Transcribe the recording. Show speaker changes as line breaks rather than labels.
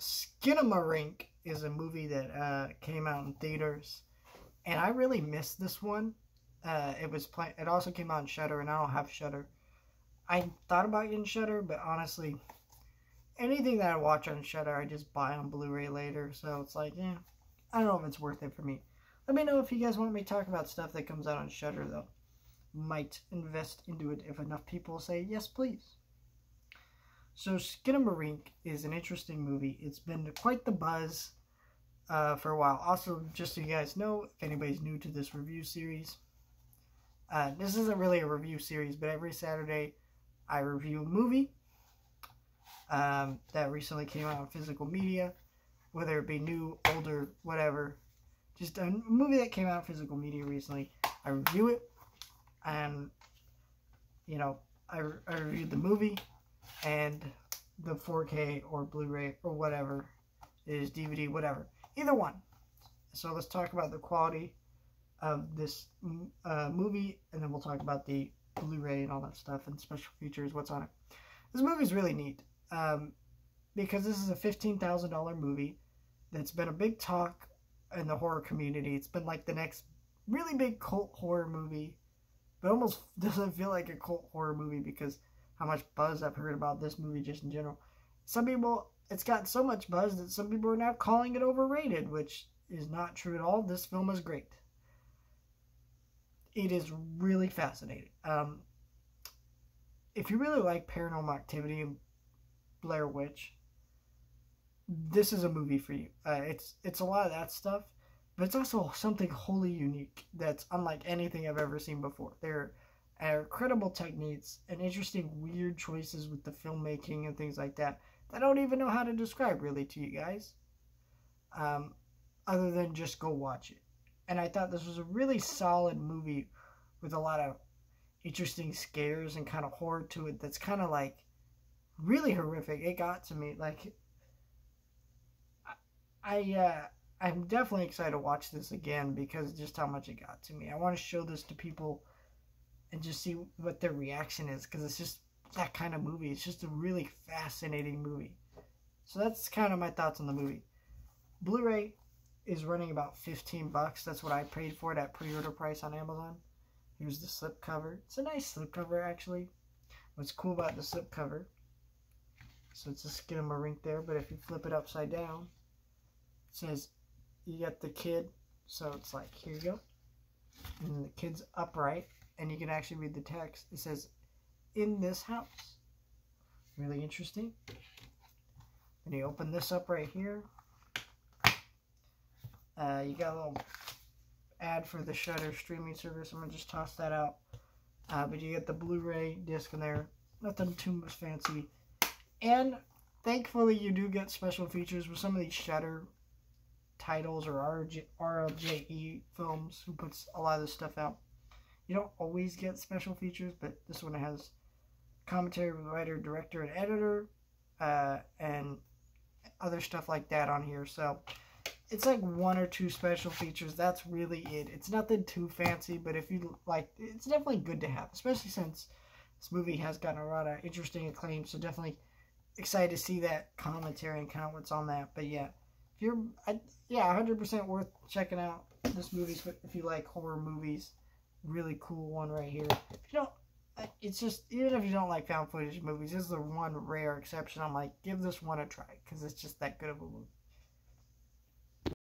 Skinamarink is a movie that came out in theaters, and I really missed this one. It also came out in Shudder, and I don't have Shudder. I thought about getting Shudder, but honestly, anything that I watch on Shudder, I just buy on Blu-ray later. So it's like, yeah, I don't know if it's worth it for me. Let me know if you guys want me to talk about stuff that comes out on Shudder, though. Might invest into it if enough people say yes, please. So Skinamarink is an interesting movie. It's been quite the buzz for a while. Also, just so you guys know, if anybody's new to this review series, this isn't really a review series, but every Saturday I review a movie that recently came out in physical media, whether it be new, older, whatever. Just a movie that came out in physical media recently. I review it, and, you know, I reviewed the movie and the 4K or Blu-ray or whatever it is, DVD, whatever. Either one. So let's talk about the quality of this movie, and then we'll talk about the Blu-ray and all that stuff and special features, what's on it. This movie is really neat because this is a $15,000 movie that's been a big talk in the horror community. It's been like the next really big cult horror movie, but almost doesn't feel like a cult horror movie because how much buzz I've heard about this movie just in general. Some people, it's got so much buzz that some people are now calling it overrated, which is not true at all. This film is great. It is really fascinating. If you really like Paranormal Activity and Blair Witch, this is a movie for you. It's a lot of that stuff, but it's also something wholly unique that's unlike anything I've ever seen before. There are incredible techniques and interesting weird choices with the filmmaking and things like that I don't even know how to describe really to you guys, other than just go watch it. And I thought this was a really solid movie with a lot of interesting scares and kind of horror to it that's kind of like really horrific. It got to me. Like, I'm definitely excited to watch this again because just how much it got to me. I want to show this to people and just see what their reaction is, because it's just that kind of movie. It's just a really fascinating movie. So that's kind of my thoughts on the movie. Blu-ray is running about $15. That's what I paid for it at pre-order price on Amazon. Here's the slipcover. It's a nice slipcover, actually. What's cool about the slipcover, so it's a Skinamarink there, but if you flip it upside down, it says you got the kid. So it's like, here you go. And the kid's upright, and you can actually read the text. It says, "In this house." Really interesting. And you open this up right here. You got a little ad for the Shudder streaming service. I'm going to just toss that out. But you get the Blu-ray disc in there. Nothing too much fancy. And thankfully you do get special features with some of these Shudder titles or RLJE films who puts a lot of this stuff out. You don't always get special features, but this one has commentary with writer, director, and editor, and other stuff like that on here. So it's like one or two special features. That's really it. It's nothing too fancy, but if you like, it's definitely good to have, especially since this movie has gotten a lot of interesting acclaim. So definitely excited to see that commentary and kind of what's on that. But yeah, if you're, 100% worth checking out this movie if you like horror movies. Really cool one right here. If you don't, it's just, even if you don't like found footage movies, this is the one rare exception. I'm like, give this one a try because it's just that good of a movie.